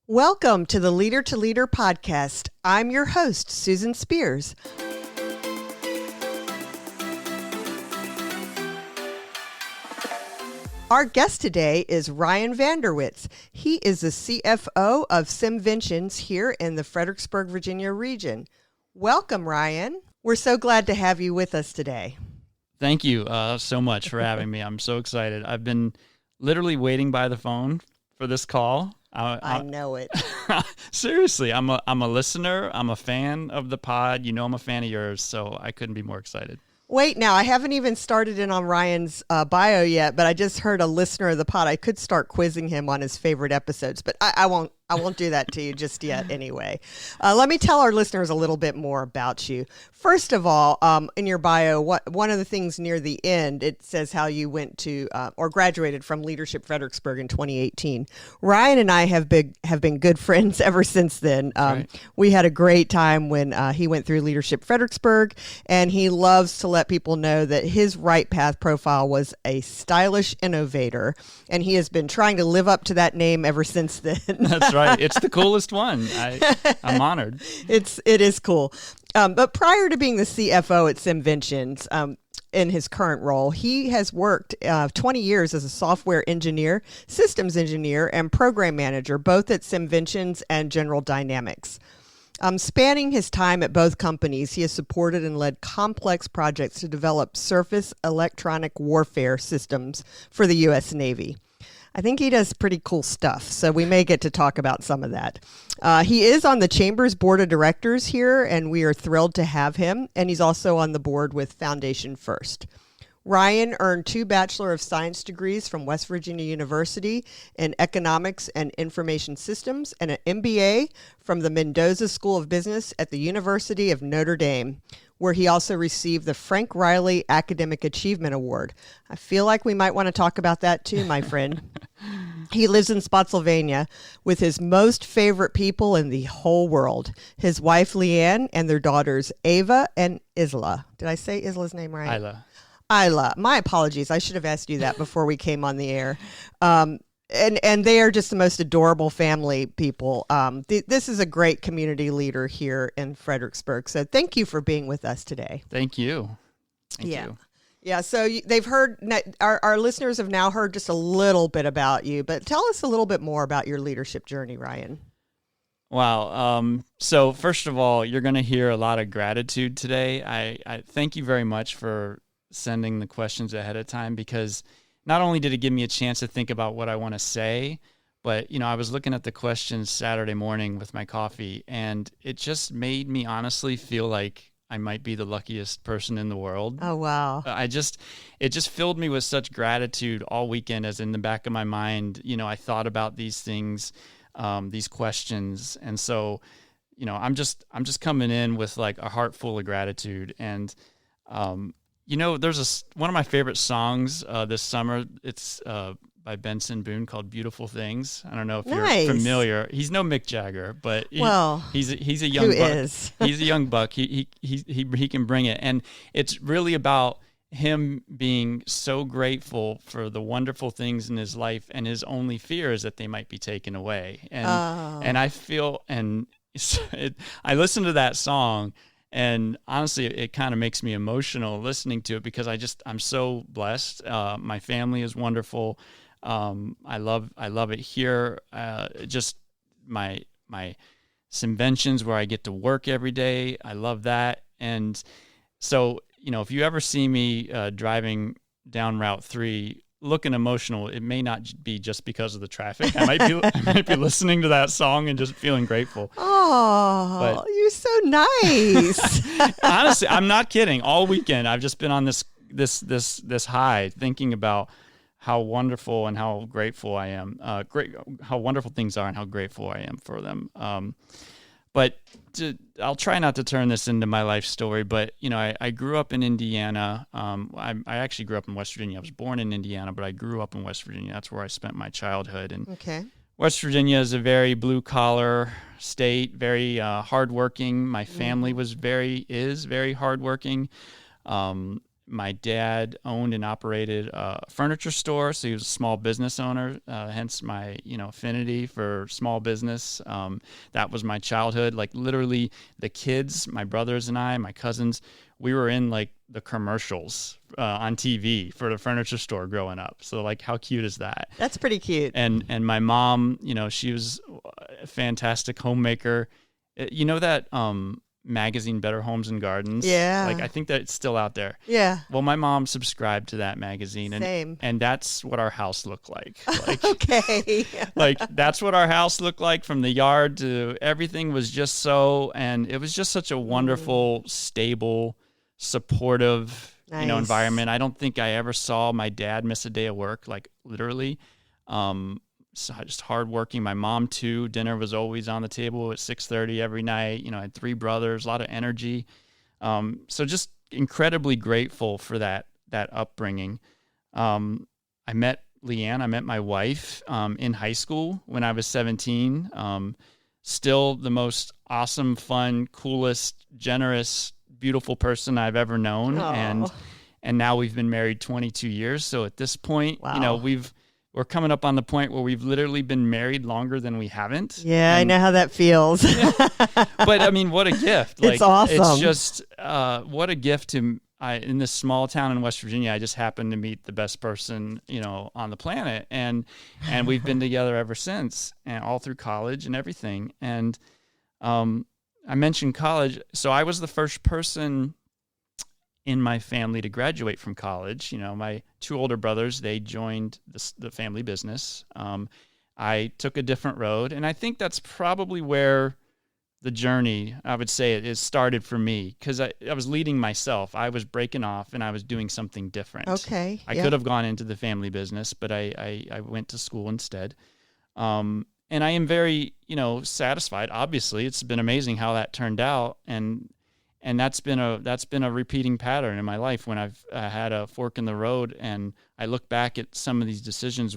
Welcome to the Leader to Leader podcast. I'm your host, Susan Spears. Our guest today is Ryan VanderWijst. He is the CFO of SimVentions here in the Fredericksburg, Virginia region. Welcome, Ryan. We're so glad to have you with us today. Thank you so much for having me. I'm so excited. I've been literally waiting by the phone for this call. I know it. Seriously, I'm a listener. I'm a fan of the pod. You know I'm a fan of yours, so I couldn't be more excited. Wait, now, I haven't even started in on Ryan's bio yet, but I just heard a listener of the pod. I could start quizzing him on his favorite episodes, but I won't do that to you just yet anyway. Let me tell our listeners a little bit more about you. First of all, in your bio, one of the things near the end, it says how you went to or graduated from Leadership Fredericksburg in 2018. Ryan and I have been good friends ever since then. Right. We had a great time when he went through Leadership Fredericksburg, and he loves to let people know that his right path profile was a stylish innovator, and he has been trying to live up to that name ever since then. That's right. It's the coolest one. I'm honored. It is cool. But prior to being the CFO at SimVentions, in his current role, he has worked 20 years as a software engineer, systems engineer, and program manager, both at SimVentions and General Dynamics. Spanning his time at both companies, he has supported and led complex projects to develop surface electronic warfare systems for the U.S. Navy. I think he does pretty cool stuff, so we may get to talk about some of that. He is on the Chamber's Board of Directors here, and we are thrilled to have him, and he's also on the board with Foundation First. Ryan earned 2 Bachelor of Science degrees from West Virginia University in Economics and Information Systems and an MBA from the Mendoza School of Business at the University of Notre Dame, where he also received the Frank Riley Academic Achievement Award. I feel like we might want to talk about that too, my friend. He lives in Spotsylvania with his most favorite people in the whole world, his wife Leanne and their daughters Ava and Isla. Did I say Isla's name right? Isla. My apologies. I should have asked you that before we came on the air. And they are just the most adorable family people. This is a great community leader here in Fredericksburg. So thank you for being with us today. Thank you. Thank you. Yeah, so they've heard, our listeners have now heard just a little bit about you, but tell us a little bit more about your leadership journey, Ryan. Wow. So first of all, you're going to hear a lot of gratitude today. I thank you very much for sending the questions ahead of time, because not only did it give me a chance to think about what I want to say, but, I was looking at the questions Saturday morning with my coffee, and it just made me honestly feel like I might be the luckiest person in the world. Oh, wow. It just filled me with such gratitude all weekend, as in the back of my mind, I thought about these things, these questions. And so, I'm just coming in with like a heart full of gratitude. And, there's one of my favorite songs this summer. It's by Benson Boone called "Beautiful Things." I don't know if you're familiar. He's no Mick Jagger, but he's a young buck. Is? He's a young buck. He can bring it, and it's really about him being so grateful for the wonderful things in his life, and his only fear is that they might be taken away. And I feel, and I listen to that song. And honestly, it kind of makes me emotional listening to it, because I'm so blessed. My family is wonderful. I love it here. Just my SimVentions, where I get to work every day. I love that. And so, if you ever see me driving down Route 3 looking emotional, it may not be just because of the traffic. I might be listening to that song and just feeling grateful. Oh, you're so nice. Honestly, I'm not kidding. All weekend, I've just been on this high, thinking about how wonderful and how grateful I am. How wonderful things are and how grateful I am for them. But I'll try not to turn this into my life story, but, I grew up in Indiana. I actually grew up in West Virginia. I was born in Indiana, but I grew up in West Virginia. That's where I spent my childhood. And okay. West Virginia is a very blue-collar state, very hardworking. My family is very hardworking. My dad owned and operated a furniture store, so he was a small business owner, hence my, affinity for small business. That was my childhood. Like literally the kids, my brothers and I, my cousins, we were in like the commercials on TV for the furniture store growing up. So like, how cute is that? That's pretty cute. And my mom, she was a fantastic homemaker. You know that magazine Better Homes and Gardens? Yeah. Like I think that it's still out there. Yeah. Well, my mom subscribed to that magazine, Same. and that's what our house looked like. Like Okay. like that's what our house looked like, from the yard to everything was just so, and it was just such a wonderful, stable, supportive, Nice. Environment. I don't think I ever saw my dad miss a day of work, like literally. So just hardworking. My mom too. Dinner was always on the table at 6:30 every night. I had 3 brothers, a lot of energy. So just incredibly grateful for that upbringing. I met Leanne. I met my wife in high school when I was 17. Still the most awesome, fun, coolest, generous, beautiful person I've ever known. Aw. And now we've been married 22 years. So at this point, Wow. we're coming up on the point where we've literally been married longer than we haven't. Yeah, I know how that feels. But I mean, what a gift. It's awesome. It's just, what a gift in this small town in West Virginia. I just happened to meet the best person, on the planet. And we've been together ever since, and all through college and everything. And, I mentioned college. So I was the first person in my family to graduate from college. My 2 older brothers, they joined the family business. I took a different road, and I think that's probably where the journey, I would say, it started for me, because I was leading myself. I was breaking off, and I was doing something different. Okay. I could have gone into the family business, but I went to school instead. And I am very, satisfied. Obviously, it's been amazing how that turned out, and that's been a repeating pattern in my life when I've had a fork in the road, and I look back at some of these decisions,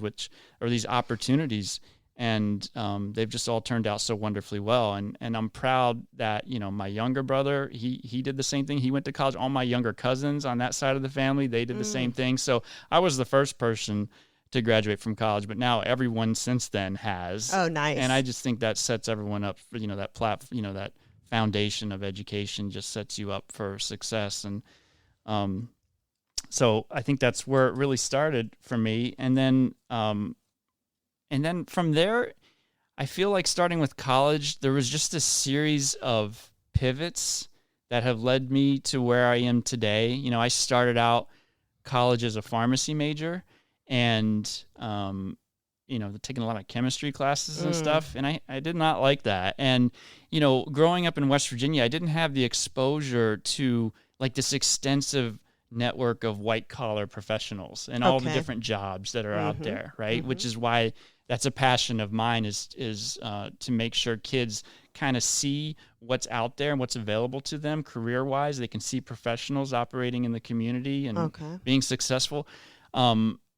these opportunities, and they've just all turned out so wonderfully well. And I'm proud that my younger brother, he did the same thing. He went to college. All my younger cousins on that side of the family, they did the same thing. So I was the first person to graduate from college, but now everyone since then has. Oh, nice. And I just think that sets everyone up for, that foundation of education just sets you up for success. And so I think that's where it really started for me. And then from there, I feel like starting with college, there was just a series of pivots that have led me to where I am today. I started out college as a pharmacy major, and taking a lot of chemistry classes and stuff, and I did not like that. And growing up in West Virginia, I didn't have the exposure to like this extensive network of white collar professionals and all the different jobs that are out there, right? Which is why that's a passion of mine, is to make sure kids kind of see what's out there and what's available to them career wise. They can see professionals operating in the community and being successful.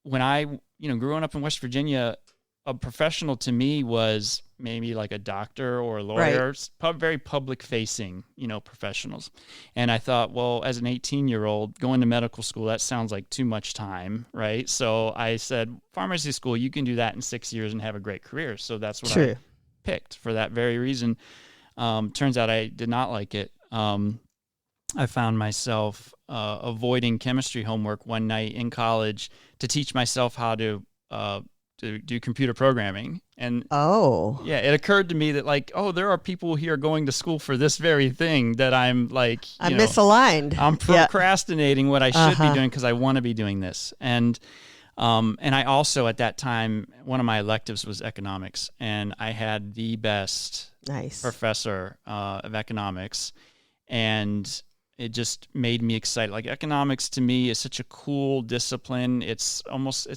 When I, growing up in West Virginia, a professional to me was maybe like a doctor or a lawyer, very public facing, professionals. And I thought, well, as an 18-year-old going to medical school, that sounds like too much time, right? So I said, pharmacy school, you can do that in 6 years and have a great career. So that's what I picked for that very reason. Turns out I did not like it. I found myself avoiding chemistry homework one night in college to teach myself how to do computer programming. And it occurred to me that there are people here going to school for this very thing that I'm misaligned. I'm procrastinating what I should be doing because I want to be doing this. And I also, at that time, one of my electives was economics, and I had the best professor of economics, and it just made me excited. Like, economics to me is such a cool discipline. It's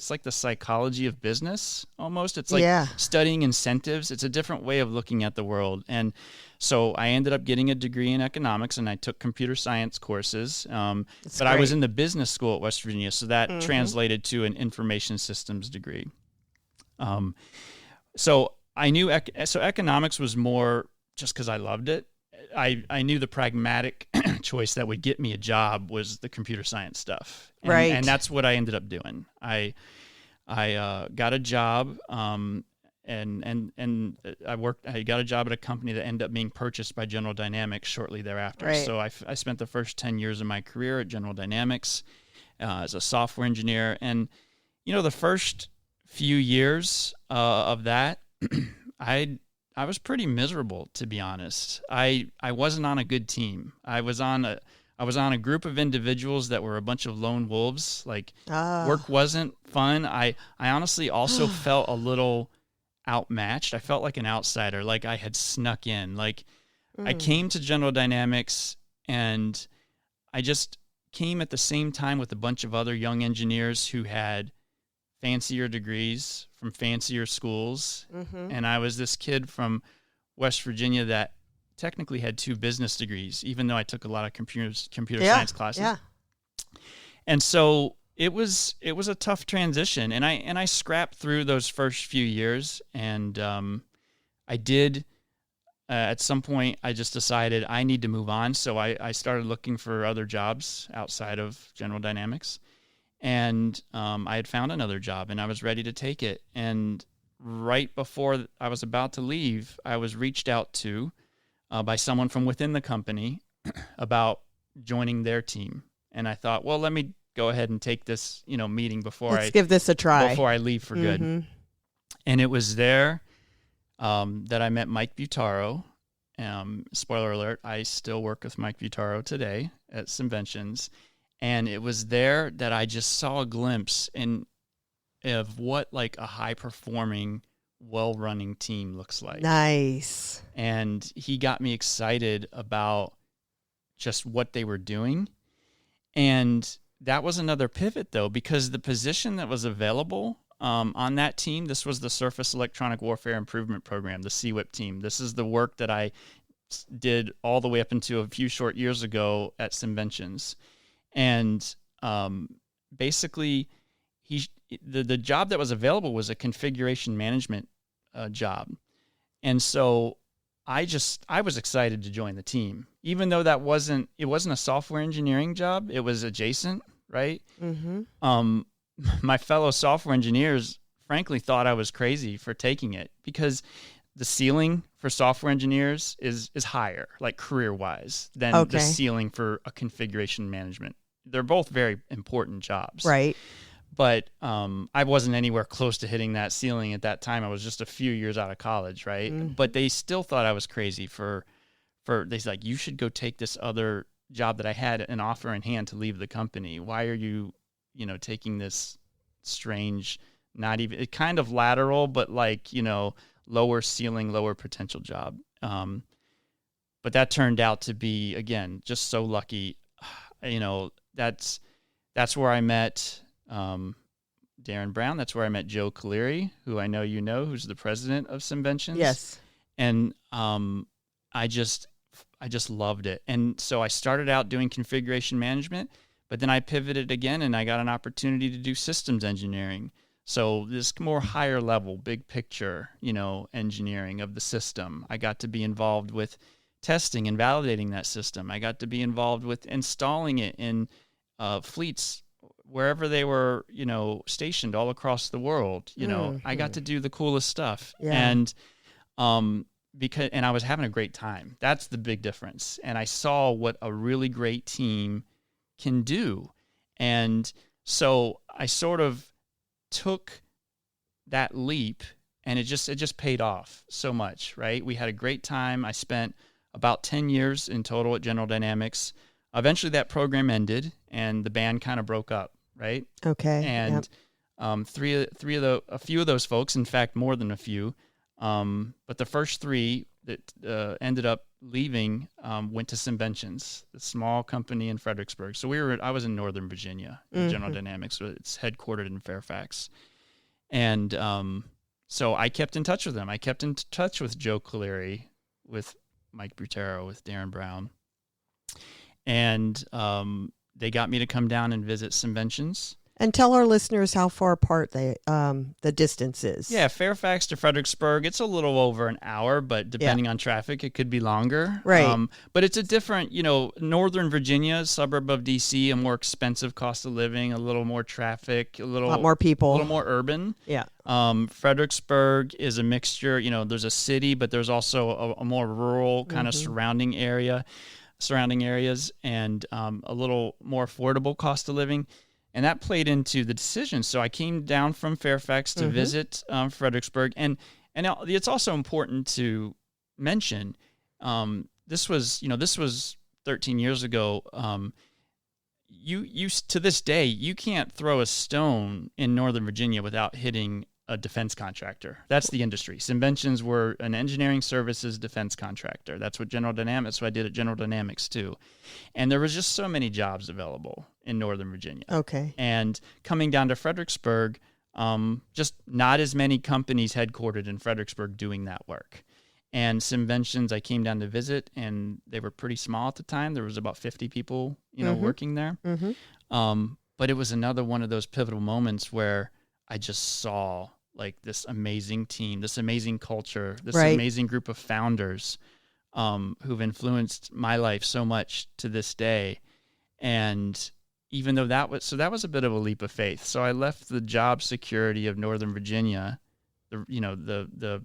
like the psychology of business almost. It's like studying incentives. It's a different way of looking at the world. And so I ended up getting a degree in economics, and I took computer science courses. But I was in the business school at West Virginia, so that translated to an information systems degree. So I knew, so economics was more just because I loved it. I knew the pragmatic choice that would get me a job was the computer science stuff. Right. And that's what I ended up doing. I got a job, and I got a job at a company that ended up being purchased by General Dynamics shortly thereafter. Right. So I spent the first 10 years of my career at General Dynamics as a software engineer. And, the first few years of that, I was pretty miserable, to be honest. I wasn't on a good team. I was on a group of individuals that were a bunch of lone wolves. Like, work wasn't fun. I honestly also felt a little outmatched. I felt like an outsider, like I had snuck in. Like, I came to General Dynamics, and I just came at the same time with a bunch of other young engineers who had fancier degrees from fancier schools. And I was this kid from West Virginia that technically had 2 business degrees, even though I took a lot of computer science classes. Yeah. And so it was a tough transition, and I scrapped through those first few years, and I did. At some point, I just decided I need to move on, so I started looking for other jobs outside of General Dynamics, and I had found another job, and I was ready to take it. And right before I was about to leave, I was reached out to by someone from within the company about joining their team, and I thought, well, let me go ahead and take this, meeting before Let's give this a try before I leave for good. And it was there that I met Mike Butaro. Spoiler alert, I still work with Mike Butaro today at SimVentions. And it was there that I just saw a glimpse of what like a high-performing, well-running team looks like. Nice. And he got me excited about just what they were doing. And that was another pivot, though, because the position that was available on that team, this was the Surface Electronic Warfare Improvement Program, the CWIP team. This is the work that I did all the way up until a few short years ago at SimVentions. And basically, the job that was available was a configuration management job. And so I was excited to join the team, even though it wasn't a software engineering job. It was adjacent, right? My fellow software engineers, frankly, thought I was crazy for taking it because the ceiling for software engineers is higher, like career-wise, than the ceiling for a configuration management. They're both very important jobs. Right. But I wasn't anywhere close to hitting that ceiling at that time. I was just a few years out of college, right? But they still thought I was crazy they said, like, you should go take this other job that I had an offer in hand to leave the company. Why are you, taking this strange, not even, it kind of lateral, but like, lower ceiling, lower potential job. But that turned out to be, again, just so lucky. That's where I met Darren Brown. That's where I met Joe Caleri, who I know who's the president of SimVentions. Yes. And I just loved it. And so I started out doing configuration management, but then I pivoted again and I got an opportunity to do systems engineering. So this more higher level, big picture, engineering of the system. I got to be involved with testing and validating that system. I got to be involved with installing it in fleets wherever they were, stationed all across the world. I got to do the coolest stuff. Yeah. And I was having a great time. That's the big difference. And I saw what a really great team can do. And so I sort of took that leap, and it just paid off so much, right? We had a great time. I spent about 10 years in total at General Dynamics. Eventually that program ended and the band kind of broke up, right? Okay. And a few of those folks, in fact, more than a few, but the first 3 that ended up leaving went to SimVentions, a small company in Fredericksburg. So I was in Northern Virginia, in General Dynamics. So it's headquartered in Fairfax. And so I kept in touch with them. I kept in touch with Joe Caleri, with Mike Butaro, with Darren Brown. And they got me to come down and visit SimVentions. And tell our listeners how far apart the distance is. Yeah, Fairfax to Fredericksburg, it's a little over an hour, but depending on traffic, it could be longer. Right. But it's a different, Northern Virginia, a suburb of D.C., a more expensive cost of living, a little more traffic, a lot more people, a little more urban. Yeah. Fredericksburg is a mixture. There's a city, but there's also a more rural kind of surrounding areas, and a little more affordable cost of living. And that played into the decision. So I came down from Fairfax to visit Fredericksburg. And it's also important to mention, this was 13 years ago. You to this day, you can't throw a stone in Northern Virginia without hitting a defense contractor. That's the industry. SimVentions were an engineering services defense contractor. That's what I did at General Dynamics too. And there was just so many jobs available in Northern Virginia. Okay. And coming down to Fredericksburg, just not as many companies headquartered in Fredericksburg doing that work. And SimVentions, I came down to visit, and they were pretty small at the time. There was about 50 people, working there. But it was another one of those pivotal moments where I just saw like this amazing team, this amazing culture, this amazing group of founders who've influenced my life so much to this day. And even though that was a bit of a leap of faith. So I left the job security of Northern Virginia, to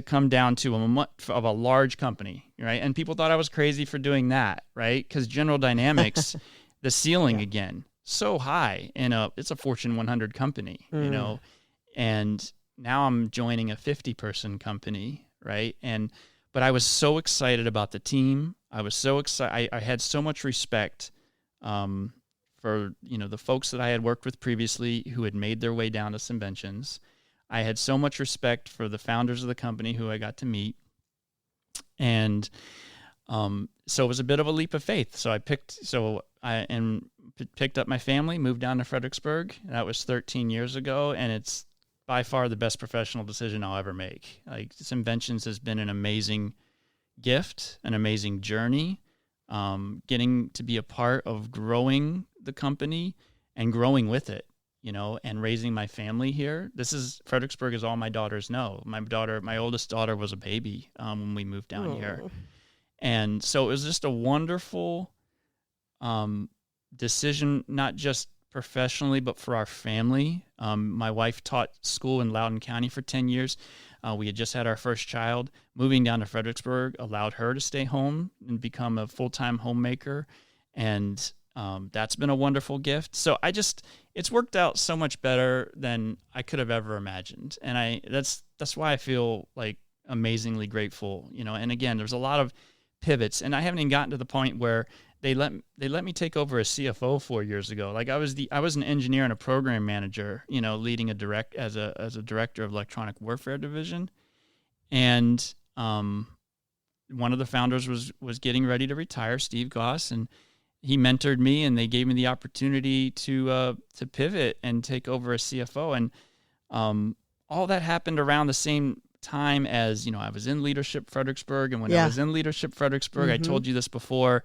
come down to a large company, right? And people thought I was crazy for doing that, right? Because General Dynamics, the ceiling again, so high, and it's a Fortune 100 company, and now I'm joining a 50-person company, right? But I was so excited about the team. I was so excited. I had so much respect for the folks that I had worked with previously who had made their way down to SimVentions. I had so much respect for the founders of the company who I got to meet, and so it was a bit of a leap of faith. So I picked up my family, moved down to Fredericksburg. That was 13 years ago, and it's by far the best professional decision I'll ever make. Like, SimVentions has been an amazing gift, an amazing journey, getting to be a part of growing the company and growing with it, and raising my family here. Fredericksburg is all my daughters know. My oldest daughter was a baby when we moved down here. And so it was just a wonderful decision, not just professionally, but for our family. My wife taught school in Loudoun County for 10 years. We had just had our first child. Moving down to Fredericksburg allowed her to stay home and become a full-time homemaker. And that's been a wonderful gift. So it's worked out so much better than I could have ever imagined. And that's why I feel like amazingly grateful, and again, there's a lot of pivots, and I haven't even gotten to the point where they let me take over as CFO 4 years ago. Like, I was an engineer and a program manager, leading as a director of electronic warfare division. And one of the founders was getting ready to retire, Steve Goss, and he mentored me, and they gave me the opportunity to pivot and take over as CFO. And all that happened around the same time as, I was in Leadership Fredericksburg. And when I was in Leadership Fredericksburg, I told you this before,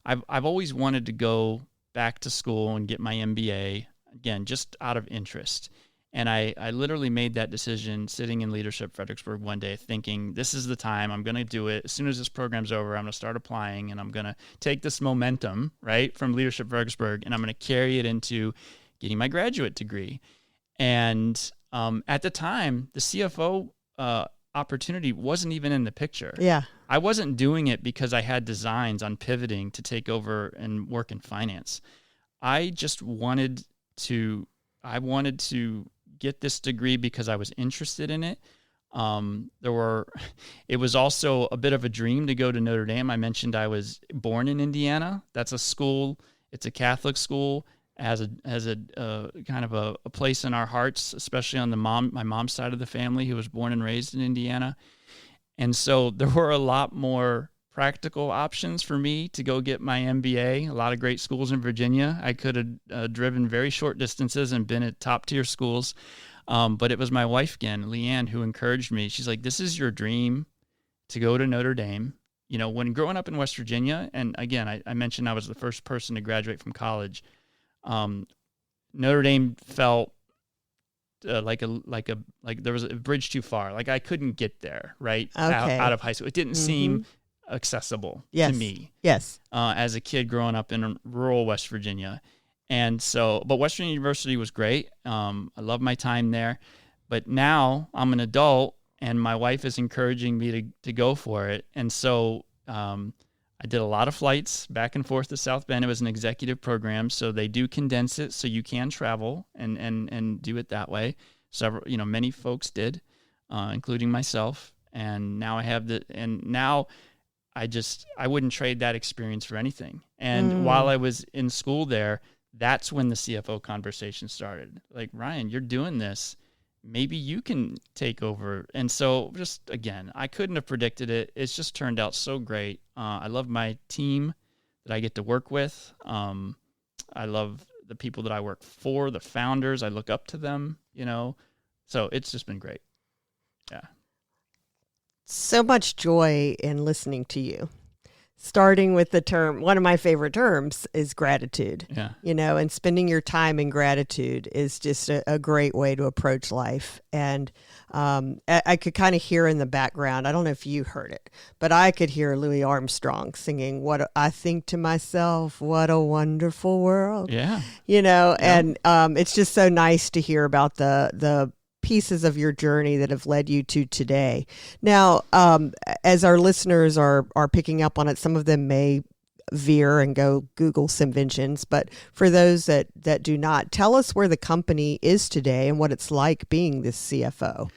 I've always wanted to go back to school and get my MBA, again, just out of interest. And I literally made that decision sitting in Leadership Fredericksburg one day, thinking, this is the time, I'm going to do it. As soon as this program's over, I'm going to start applying, and I'm going to take this momentum, right, from Leadership Fredericksburg, and I'm going to carry it into getting my graduate degree. And at the time, the CFO opportunity wasn't even in the picture. Yeah. I wasn't doing it because I had designs on pivoting to take over and work in finance. I just wanted to get this degree because I was interested in it. It was also a bit of a dream to go to Notre Dame. I mentioned I was born in Indiana. That's a school. It's a Catholic school. Has a kind of a place in our hearts, especially on my mom's side of the family, who was born and raised in Indiana. And so there were a lot more practical options for me to go get my MBA. A lot of great schools in Virginia. I could have driven very short distances and been at top tier schools. But it was my wife again, Leanne, who encouraged me. She's like, this is your dream to go to Notre Dame. When growing up in West Virginia, and again, I mentioned I was the first person to graduate from college. Notre Dame felt like there was a bridge too far. Like I couldn't get there, right? Okay. Out of high school. It didn't seem accessible to me. Yes. As a kid growing up in rural West Virginia. And so, but Western University was great. I love my time there. But now I'm an adult and my wife is encouraging me to go for it. And so I did a lot of flights back and forth to South Bend. It was an executive program, so they do condense it so you can travel and do it that way. Several, many folks did, including myself. And now I wouldn't trade that experience for anything. And while I was in school there, that's when the CFO conversation started. Like, Ryan, you're doing this. Maybe you can take over. And so just, again, I couldn't have predicted it. It's just turned out so great. I love my team that I get to work with. I love the people that I work for, the founders. I look up to them, So it's just been great. Yeah. So much joy in listening to you. Starting with the term, one of my favorite terms is gratitude. Yeah. And spending your time in gratitude is just a great way to approach life. And I could kind of hear in the background, I don't know if you heard it, but I could hear Louis Armstrong singing, I think to myself, what a wonderful world. Yeah. And it's just so nice to hear about the pieces of your journey that have led you to today. Now, as our listeners are picking up on it, some of them may veer and go Google SimVentions, but for those that do not, tell us where the company is today and what it's like being this CFO.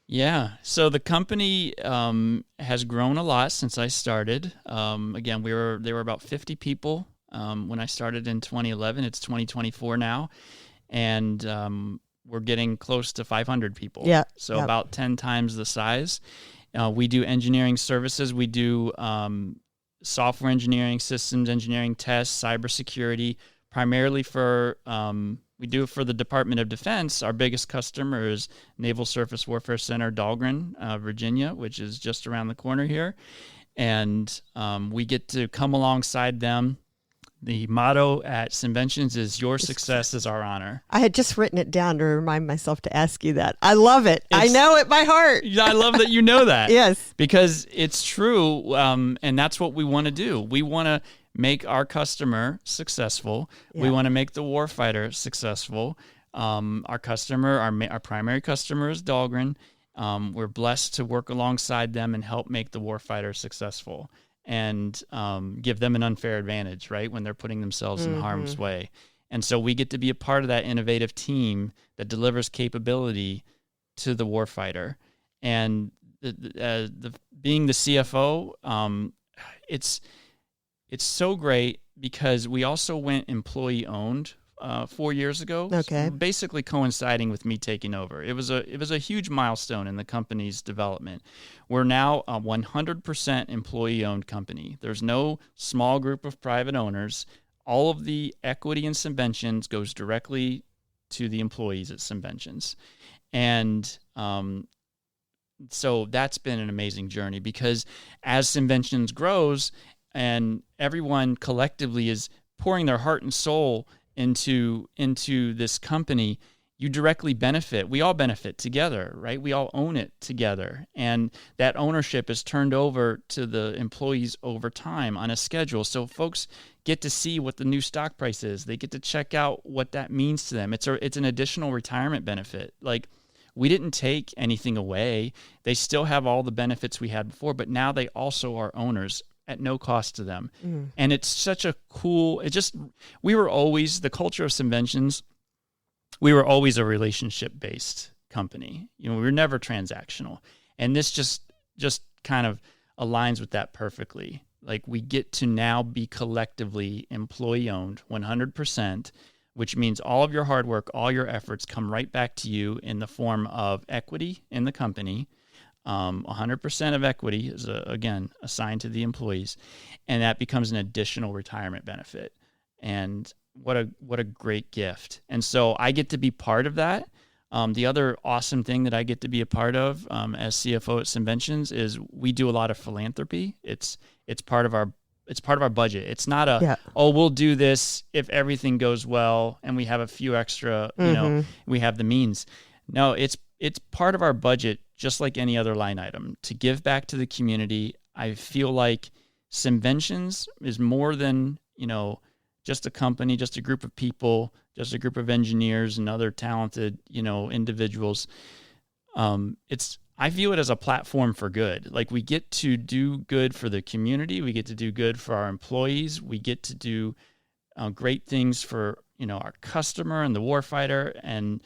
Yeah, so the company has grown a lot since I started. Again, they were about 50 people when I started in 2011. It's 2024 now, and we're getting close to 500 people. Yeah. So about 10 times the size. We do engineering services. We do software engineering, systems engineering, tests, cybersecurity, primarily we do it for the Department of Defense. Our biggest customer is Naval Surface Warfare Center, Dahlgren, Virginia, which is just around the corner here. And we get to come alongside them. The motto at SimVentions is your success is our honor. I had just written it down to remind myself to ask you that. I love it. I know it by heart. I love that you know that. Yes. Because it's true, and that's what we want to do. We want to make our customer successful. Yeah. We want to make the warfighter successful. Our primary customer is Dahlgren. We're blessed to work alongside them and help make the warfighter successful. And give them an unfair advantage, right, when they're putting themselves in harm's way. And so we get to be a part of that innovative team that delivers capability to the warfighter. And being the CFO, it's so great because we also went employee-owned 4 years ago. Okay. Basically coinciding with me taking over. It was a huge milestone in the company's development. We're now a 100% employee-owned company. There's no small group of private owners. All of the equity in SimVentions goes directly to the employees at SimVentions. And so that's been an amazing journey because as SimVentions grows and everyone collectively is pouring their heart and soul into this company, you directly benefit. We all benefit together, right? We all own it together. And that ownership is turned over to the employees over time on a schedule. So folks get to see what the new stock price is. They get to check out what that means to them. It's an additional retirement benefit. Like, we didn't take anything away. They still have all the benefits we had before, but now they also are owners at no cost to them. And it's such a cool, we were always, the culture of SimVentions, we were always a relationship-based company. We were never transactional. And this just kind of aligns with that perfectly. Like, we get to now be collectively employee-owned 100%, which means all of your hard work, all your efforts come right back to you in the form of equity in the company. 100% of equity is, again, assigned to the employees, and that becomes an additional retirement benefit. And what a great gift. And so I get to be part of that. The other awesome thing that I get to be a part of as CFO at SimVentions is we do a lot of philanthropy. It's part of our it's part of our budget. It's not oh, we'll do this if everything goes well and we have a few extra, we have the means. No, it's part of our budget, just like any other line item, to give back to the community. I feel like SimVentions is more than, just a company, just a group of people, just a group of engineers and other talented, individuals. I view it as a platform for good. Like, we get to do good for the community. We get to do good for our employees. We get to do great things for, our customer and the warfighter. And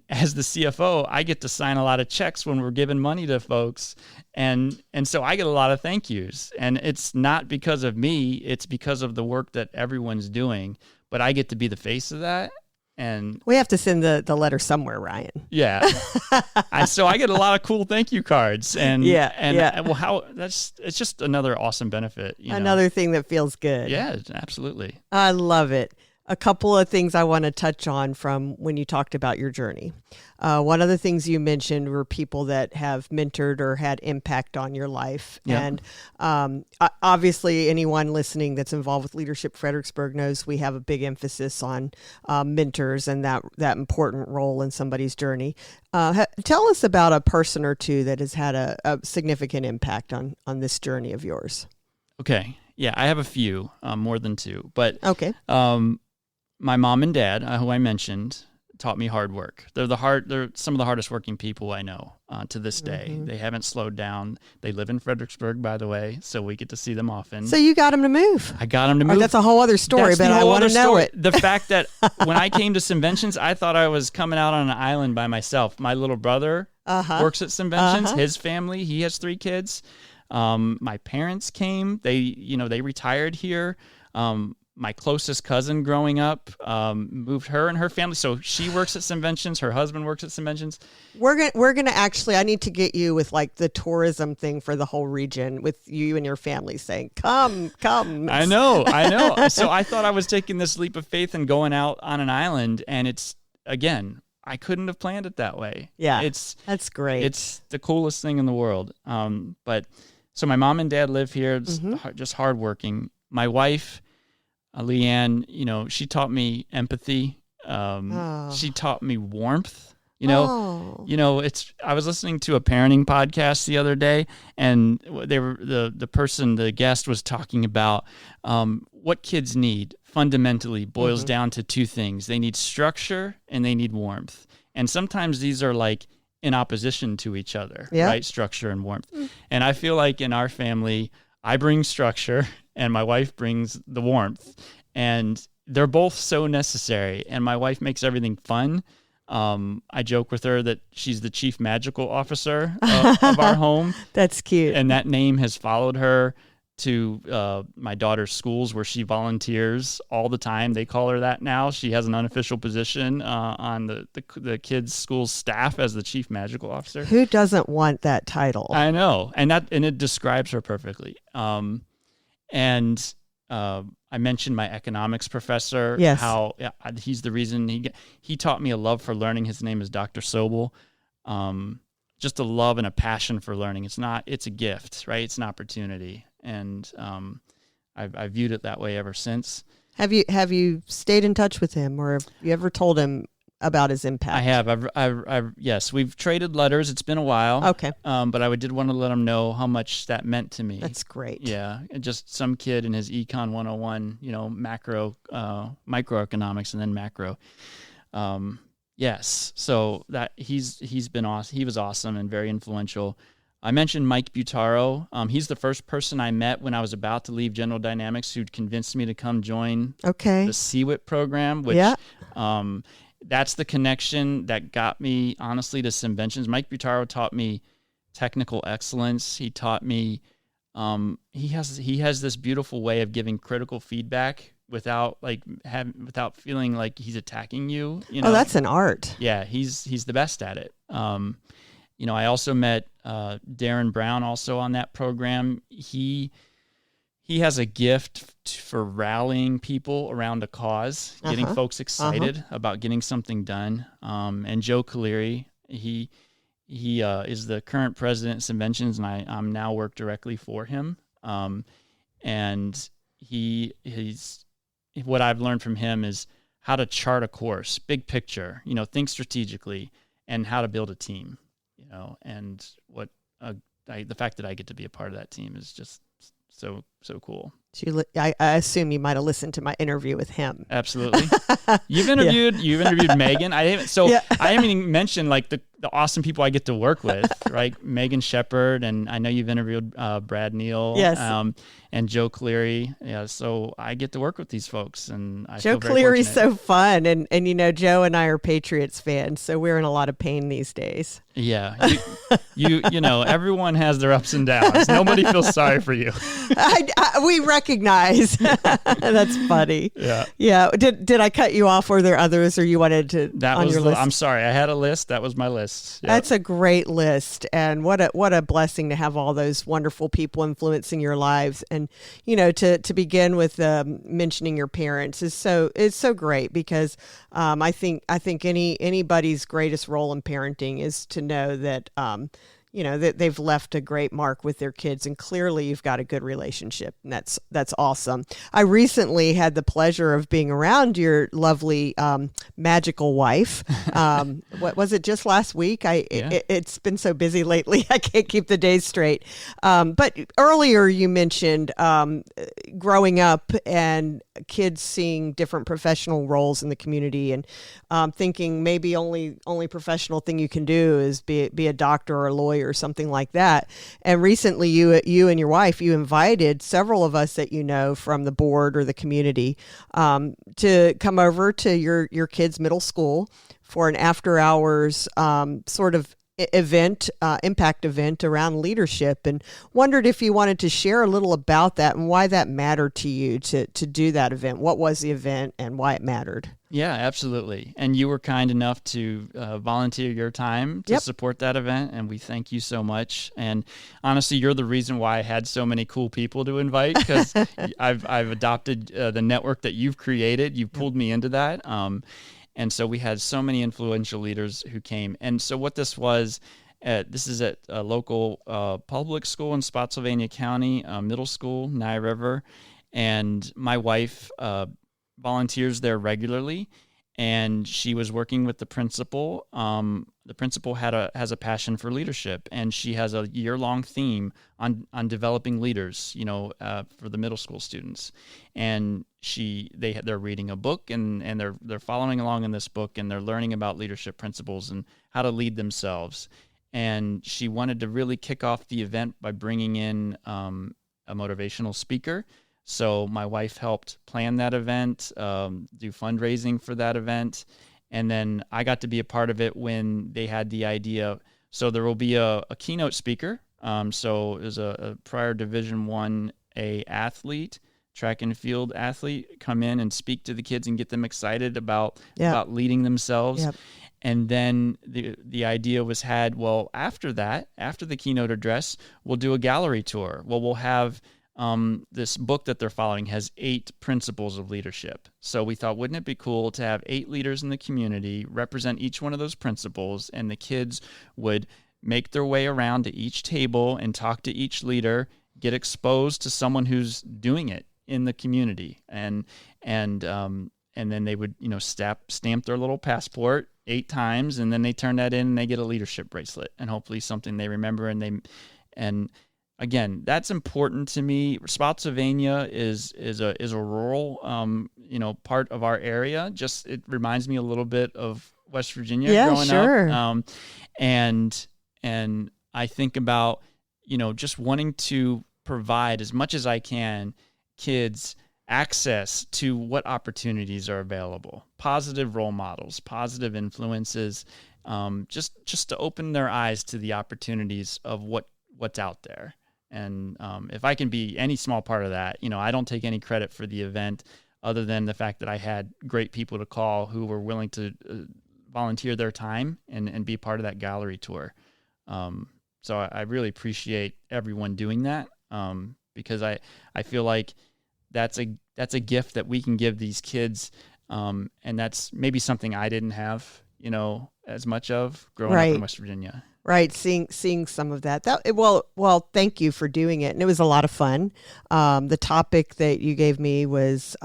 as the CFO, I get to sign a lot of checks when we're giving money to folks. And so I get a lot of thank yous. And it's not because of me. It's because of the work that everyone's doing. But I get to be the face of that. And we have to send the letter somewhere, Ryan. Yeah. So I get a lot of cool thank you cards. And well, it's just another awesome benefit. Another thing that feels good. Yeah, absolutely. I love it. A couple of things I want to touch on from when you talked about your journey. One of the things you mentioned were people that have mentored or had impact on your life. Yep. And obviously anyone listening that's involved with Leadership Fredericksburg knows we have a big emphasis on mentors and that important role in somebody's journey. Tell us about a person or two that has had a significant impact on this journey of yours. Okay. Yeah, I have a few, more than two. But okay. My mom and dad, who I mentioned, taught me hard work. They're some of the hardest working people I know to this day. Mm-hmm. They haven't slowed down. They live in Fredericksburg, by the way, so we get to see them often. So you got them to move. I got them to move. That's a whole other story, but I want to know it. The fact that when I came to SimVentions, I thought I was coming out on an island by myself. My little brother works at SimVentions. His family, he has 3 kids. My parents came. They retired here. My closest cousin growing up moved her and her family. So she works at SimVentions. Her husband works at SimVentions. We're gonna actually, I need to get you with like the tourism thing for the whole region with you and your family saying, come. I know. So I thought I was taking this leap of faith and going out on an island. And it's, again, I couldn't have planned it that way. Yeah, that's great. It's the coolest thing in the world. But so my mom and dad live here, just hardworking. My wife, Leanne, she taught me empathy. She taught me warmth. I was listening to a parenting podcast the other day, and they were the guest was talking about what kids need fundamentally boils down to 2 things. They need structure and they need warmth. And sometimes these are like in opposition to each other, right? Structure and warmth. And I feel like in our family, I bring structure and my wife brings the warmth, and they're both so necessary. And my wife makes everything fun. I joke with her that she's the chief magical officer of our home. That's cute. And that name has followed her to my daughter's schools, where she volunteers all the time. They call her that now. She has an unofficial position on the kids' school staff as the chief magical officer. Who doesn't want that title? I know, and it describes her perfectly. I mentioned my economics professor. Yes. How he's the reason he taught me a love for learning. His name is Dr. Sobel. Just a love and a passion for learning. It's a gift, right? It's an opportunity. And I've viewed it that way ever since. Have you stayed in touch with him, or have you ever told him about his impact? I have. Yes, we've traded letters. It's been a while. Okay. But I did want to let him know how much that meant to me. That's great. Yeah, just some kid in his Econ 101, microeconomics and then macro. Yes. So that he's been awesome. He was awesome and very influential. I mentioned Mike Butaro. He's the first person I met when I was about to leave General Dynamics who convinced me to come join the CWIP program, which that's the connection that got me, honestly, to SimVentions. Mike Butaro taught me technical excellence. He taught me he has this beautiful way of giving critical feedback without feeling like he's attacking you. Oh, that's an art. Yeah, he's the best at it. I also met Darren Brown also on that program. He has a gift for rallying people around a cause, getting folks excited about getting something done. And Joe Caleri, he is the current president of SimVentions, and I'm now work directly for him. and he's what I've learned from him is how to chart a course, big picture, think strategically, and how to build a team, and what the fact that I get to be a part of that team is just so cool. I assume you might have listened to my interview with him. Absolutely. You've interviewed Megan. I haven't even mentioned like the awesome people I get to work with, right? Megan Shepard, and I know you've interviewed Brad Neal, yes, and Joe Cleary. Yeah, so I get to work with these folks, and I Joe feel very Cleary's fortunate. so fun, and Joe and I are Patriots fans, so we're in a lot of pain these days. Yeah, everyone has their ups and downs. Nobody feels sorry for you. We recognize. That's funny. Yeah. Did I cut you off? Were there others, or you wanted to? Your list? I'm sorry. I had a list. That was my list. Yep. That's a great list, and what a blessing to have all those wonderful people influencing your lives. And to begin with mentioning your parents is so great, because I think anybody's greatest role in parenting is to know that that they've left a great mark with their kids, and clearly you've got a good relationship, and that's awesome. I recently had the pleasure of being around your lovely magical wife. What was it, just last week? It's been so busy lately, I can't keep the days straight. But earlier you mentioned growing up and kids seeing different professional roles in the community, and thinking maybe only professional thing you can do is be a doctor or a lawyer or something like that. And recently you and your wife, you invited several of us that from the board or the community to come over to your kids' middle school for an after hours sort of event, impact event around leadership, and wondered if you wanted to share a little about that and why that mattered to you to do that event. What was the event and why it mattered? Yeah, absolutely. And you were kind enough to volunteer your time to support that event, and we thank you so much. And honestly, you're the reason why I had so many cool people to invite, because I've adopted the network that you've created. You pulled me into that. And so we had so many influential leaders who came. And so what this was, this is at a local public school in Spotsylvania County, middle school, Nye River. And my wife volunteers there regularly, and she was working with the principal. The principal has a passion for leadership, and she has a year-long theme on developing leaders, for the middle school students. And they're reading a book, and they're following along in this book, and they're learning about leadership principles and how to lead themselves. And she wanted to really kick off the event by bringing in a motivational speaker. So my wife helped plan that event, do fundraising for that event, and then I got to be a part of it when they had the idea. So there will be a keynote speaker. So there's a prior Division I athlete, track and field athlete, come in and speak to the kids and get them excited about leading themselves. Yep. And then the idea was had, well, after the keynote address, we'll do a gallery tour. Well, we'll have this book that they're following has 8 principles of leadership. So we thought, wouldn't it be cool to have 8 leaders in the community represent each one of those principles, and the kids would make their way around to each table and talk to each leader, get exposed to someone who's doing it in the community, and then they would stamp their little passport 8 times, and then they turn that in and they get a leadership bracelet, and hopefully something they remember. And again, that's important to me. Spotsylvania is a rural part of our area. Just it reminds me a little bit of West Virginia growing up. And I think about just wanting to provide as much as I can kids access to what opportunities are available, positive role models, positive influences, just to open their eyes to the opportunities of what's out there. And if I can be any small part of that, I don't take any credit for the event other than the fact that I had great people to call who were willing to volunteer their time and be part of that gallery tour. So I really appreciate everyone doing that, because I feel like that's a gift that we can give these kids, and that's maybe something I didn't have, as much of growing up in West Virginia. Right, seeing some of that. Well, thank you for doing it, and it was a lot of fun. The topic that you gave me was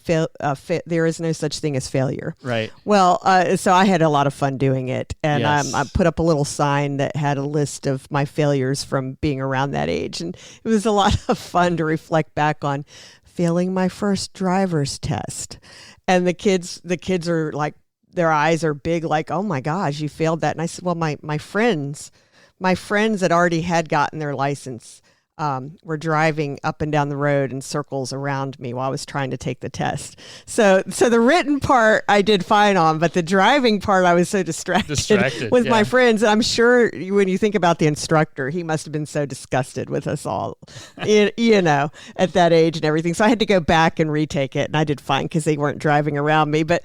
there is no such thing as failure. Right. Well, so I had a lot of fun doing it, and Yes. I put up a little sign that had a list of my failures from being around that age, and it was a lot of fun to reflect back on failing my first driver's test. And the kids are like, their eyes are big, like, oh my gosh, you failed that. And I said, well, my friends that already had gotten their license were driving up and down the road in circles around me while I was trying to take the test. So the written part I did fine on, but the driving part I was so distracted with my friends. And I'm sure when you think about the instructor, he must have been so disgusted with us all, you know, at that age and everything. So I had to go back and retake it, and I did fine because they weren't driving around me. But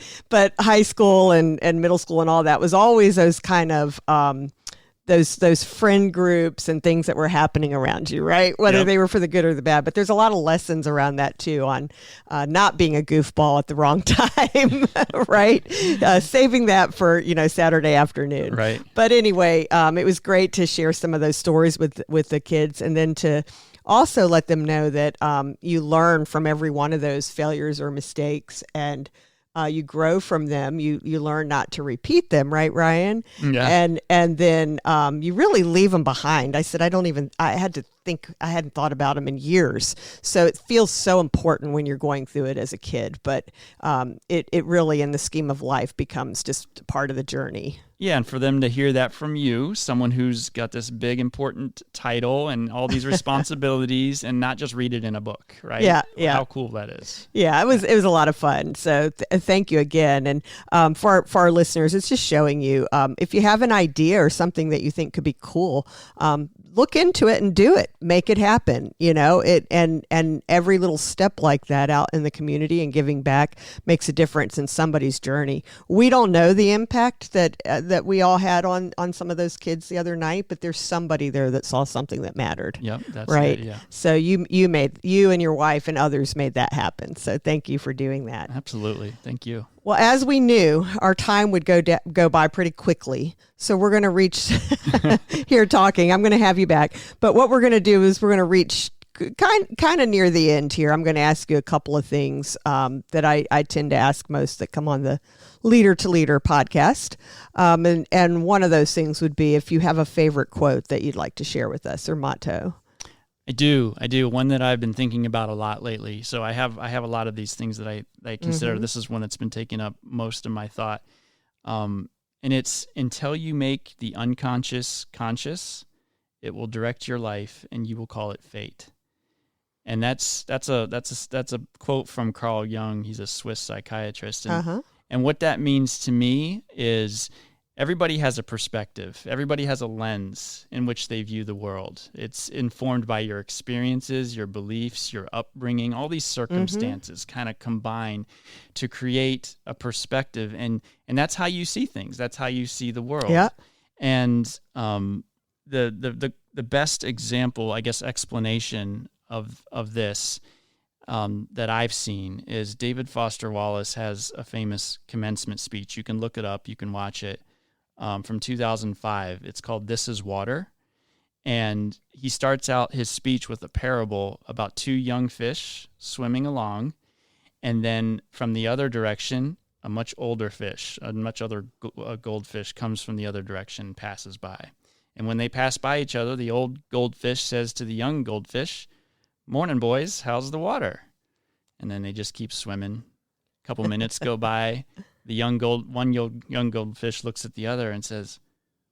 high school and middle school and all that was always those kind of those friend groups and things that were happening around you, right? Whether they were for the good or the bad. But there's a lot of lessons around that too, on not being a goofball at the wrong time, right? Saving that for, Saturday afternoon. Right. But anyway, it was great to share some of those stories with the kids, and then to also let them know that you learn from every one of those failures or mistakes, and you grow from them. You learn not to repeat them, right, Ryan? Yeah. And then you really leave them behind. I said, I had to think, I hadn't thought about them in years. So it feels so important when you're going through it as a kid, but it really, in the scheme of life, becomes just part of the journey. Yeah, and for them to hear that from you, someone who's got this big, important title and all these responsibilities, and not just read it in a book, right? Yeah. How cool that is. Yeah, it was a lot of fun. So thank you again. And for our listeners, it's just showing you, if you have an idea or something that you think could be cool, look into it and do it. Make it happen. And every little step like that out in the community and giving back makes a difference in somebody's journey. We don't know the impact that we all had on some of those kids the other night, but there's somebody there that saw something that mattered. Yep, that's right. It, yeah. So you and your wife and others made that happen. So thank you for doing that. Absolutely. Thank you. Well, as we knew, our time would go by pretty quickly. So we're going to reach here talking. I'm going to have you back. But what we're going to do is we're going to reach kind of near the end here. I'm going to ask you a couple of things that I tend to ask most that come on the Leader to Leader podcast. And one of those things would be if you have a favorite quote that you'd like to share with us, or motto. I do. One that I've been thinking about a lot lately. So I have a lot of these things that I consider. This is one that's been taking up most of my thought. And it's, until you make the unconscious conscious, it will direct your life, and you will call it fate. And that's a quote from Carl Jung. He's a Swiss psychiatrist. And what that means to me is, everybody has a perspective. Everybody has a lens in which they view the world. It's informed by your experiences, your beliefs, your upbringing. All these circumstances kind of combine to create a perspective, and that's how you see things. That's how you see the world. Yeah. And the best example, I guess, explanation of this that I've seen is David Foster Wallace has a famous commencement speech. You can look it up. You can watch it. From 2005. It's called This Is Water. And he starts out his speech with a parable about two young fish swimming along. And then from the other direction, a much older fish, a much other goldfish comes from the other direction, passes by. And when they pass by each other, the old goldfish says to the young goldfish, "Morning, boys, how's the water?" And then they just keep swimming. A couple minutes go by. The young goldfish looks at the other and says,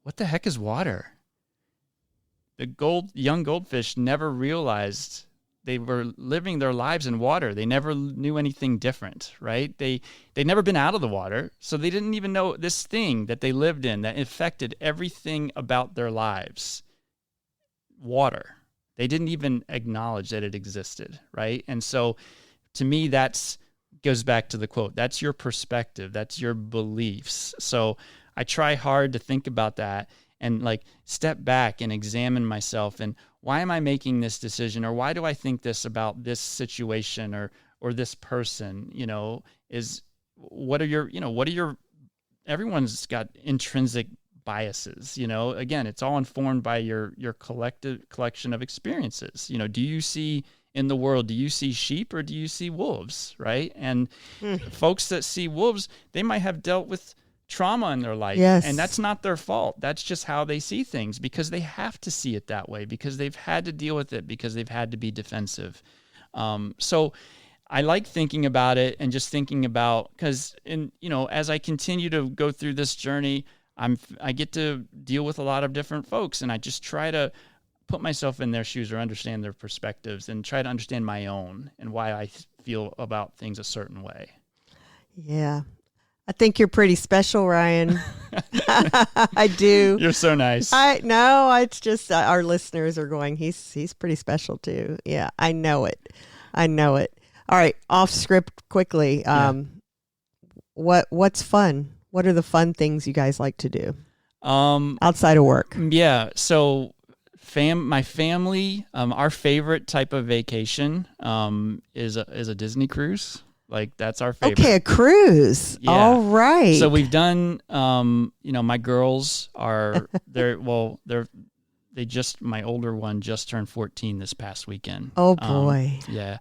"What the heck is water?" The young goldfish never realized they were living their lives in water. They never knew anything different, right? They'd never been out of the water, so they didn't even know this thing that they lived in that affected everything about their lives. Water. They didn't even acknowledge that it existed, right? And so, to me, goes back to the quote. That's your perspective. That's your beliefs. So I try hard to think about that and step back and examine myself, and why am I making this decision, or why do I think this about this situation or this person? Everyone's got intrinsic biases. Again, it's all informed by your collection of experiences. Do you see in the world, do you see sheep or do you see wolves, right? And folks that see wolves, they might have dealt with trauma in their life, and that's not their fault. That's just how they see things, because they have to see it that way, because they've had to deal with it, because they've had to be defensive. So I like thinking about it and just thinking about, because as I continue to go through this journey, I get to deal with a lot of different folks, and I just try to put myself in their shoes or understand their perspectives and try to understand my own and why I feel about things a certain way. Yeah. I think you're pretty special, Ryan. I do. You're so nice. It's just our listeners are going, he's pretty special too. Yeah, I know it. All right, off script quickly. What's fun? What are the fun things you guys like to do outside of work? Yeah, so my family, our favorite type of vacation is a Disney cruise. Like, that's our favorite. Okay, a cruise. Yeah. All right. So we've done, my girls are, my older one just turned 14 this past weekend. Oh boy. Yeah.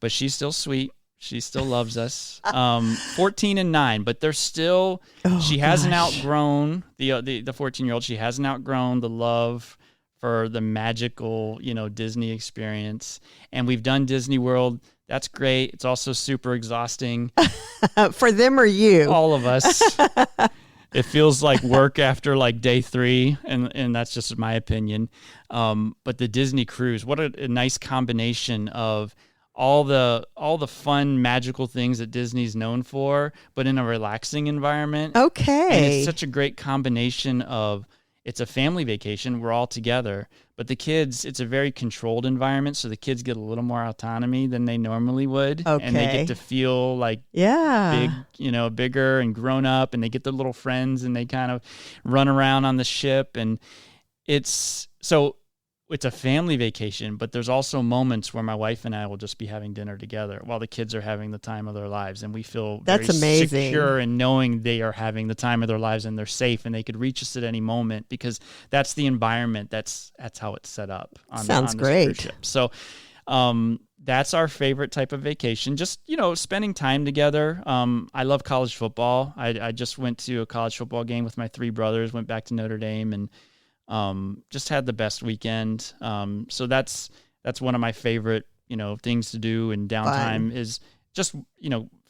But she's still sweet. She still loves us. 14 and 9, but they're still, she hasn't outgrown the 14-year-old. She hasn't outgrown the love for the magical, Disney experience. And we've done Disney World. That's great. It's also super exhausting. For them or you? All of us. It feels like work after like day 3, and that's just my opinion. But the Disney cruise, what a nice combination of all the fun, magical things that Disney's known for, but in a relaxing environment. Okay. And it's such a great combination of, it's a family vacation. We're all together. But the kids, it's a very controlled environment, so the kids get a little more autonomy than they normally would. Okay. And they get to feel like bigger and grown up, and they get their little friends, and they kind of run around on the ship. And it's a family vacation, but there's also moments where my wife and I will just be having dinner together while the kids are having the time of their lives. And we feel that's very amazing. Secure in knowing they are having the time of their lives and they're safe and they could reach us at any moment, because that's the environment. That's how it's set up. Sounds great. Ship. So that's our favorite type of vacation. Just, spending time together. I love college football. I just went to a college football game with my 3 brothers, went back to Notre Dame, and just had the best weekend. So that's one of my favorite, things to do in downtime. Is just,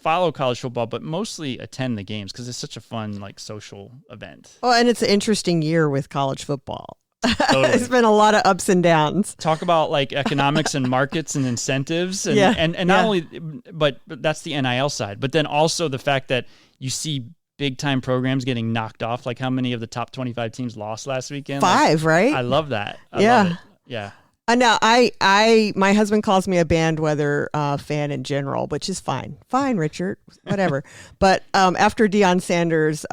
follow college football, but mostly attend the games because it's such a fun, like, social event. Oh, and it's an interesting year with college football. Totally. It's been a lot of ups and downs. Talk about like economics and markets and incentives and not only, but that's the NIL side, but then also the fact that you see big time programs getting knocked off. Like, how many of the top 25 teams lost last weekend? 5, right? I love that. I love it. Yeah. Now my husband calls me a band weather fan in general, which is fine, Richard, whatever. But after Deion Sanders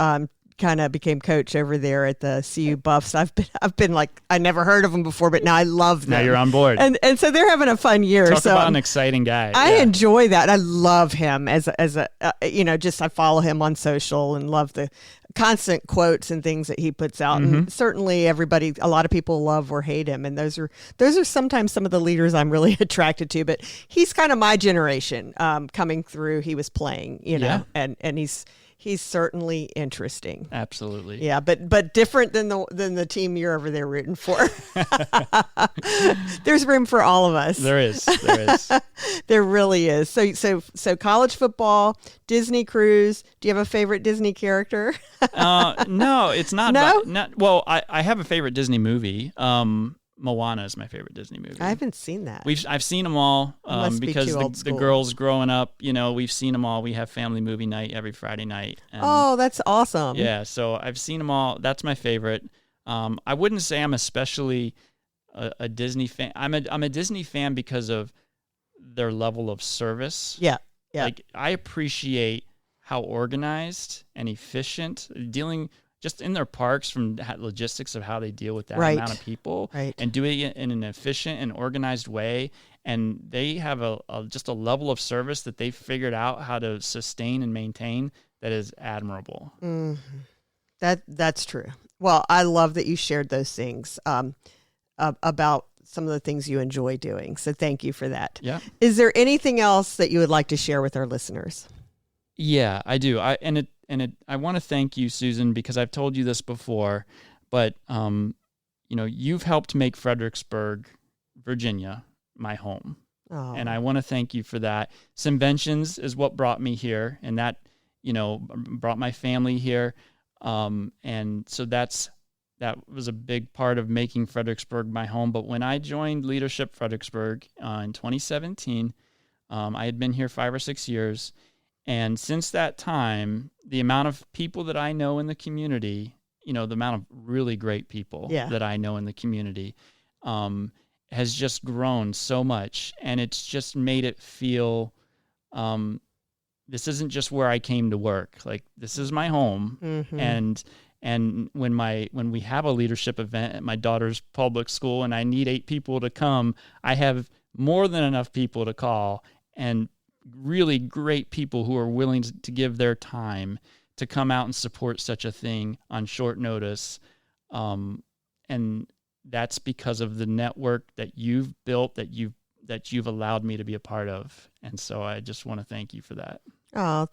kind of became coach over there at the CU Buffs, I've been like, I never heard of them before, but now I love them. Now you're on board, and so they're having a fun year. Talk about an exciting guy. I enjoy that. I love him as a just I follow him on social and love the constant quotes and things that he puts out. Mm-hmm. And certainly a lot of people love or hate him, and those are sometimes some of the leaders I'm really attracted to. But he's kind of my generation coming through. He was playing, and he's certainly interesting. Absolutely. Yeah, but different than the team you're over there rooting for. There's room for all of us. There is. There really is. So college football, Disney cruise. Do you have a favorite Disney character? No, it's not. No? Well, I have a favorite Disney movie. Moana is my favorite Disney movie. I haven't seen that. I've seen them all because the girls growing up, we've seen them all. We have family movie night every Friday night. And that's awesome. Yeah, so I've seen them all. That's my favorite. I wouldn't say I'm especially a Disney fan. I'm a Disney fan because of their level of service. Yeah. Like, I appreciate how organized and efficient dealing just in their parks, from logistics of how they deal with that amount of people, and doing it in an efficient and organized way. And they have just a level of service that they've figured out how to sustain and maintain that is admirable. Mm-hmm. That's true. Well, I love that you shared those things about some of the things you enjoy doing. So thank you for that. Yeah. Is there anything else that you would like to share with our listeners? Yeah, I do. I want to thank you, Susan, because I've told you this before, but you've helped make Fredericksburg, Virginia, my home. Oh. And I want to thank you for that. SimVentions is what brought me here, and that, brought my family here. And so that was a big part of making Fredericksburg my home. But when I joined Leadership Fredericksburg in 2017, I had been here 5 or 6 years. And since that time, the amount of people that I know in the community, the amount of really great people that I know in the community, has just grown so much. And it's just made it feel, this isn't just where I came to work. Like, this is my home. Mm-hmm. And when we have a leadership event at my daughter's public school and I need 8 people to come, I have more than enough people to call, and really great people who are willing to give their time to come out and support such a thing on short notice. And that's because of the network that you've built, that you've allowed me to be a part of. And so I just want to thank you for that. Oh,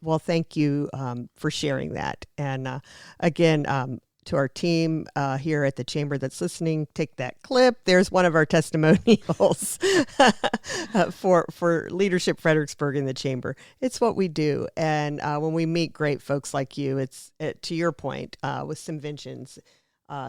well, thank you for sharing that. And again, to our team here at the Chamber that's listening, take that clip. There's one of our testimonials for Leadership Fredericksburg in the Chamber. It's what we do. And when we meet great folks like you, to your point, with SimVentions,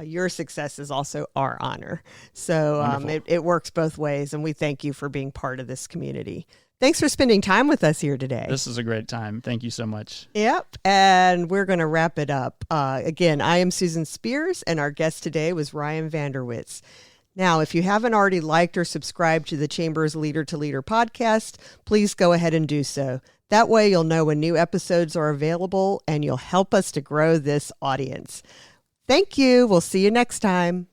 your success is also our honor. So it works both ways, and we thank you for being part of this community. Thanks for spending time with us here today. This is a great time. Thank you so much. Yep. And we're going to wrap it up. Again, I am Susan Spears, and our guest today was Ryan VanderWijst. Now, if you haven't already liked or subscribed to the Chamber's Leader to Leader podcast, please go ahead and do so. That way you'll know when new episodes are available, and you'll help us to grow this audience. Thank you. We'll see you next time.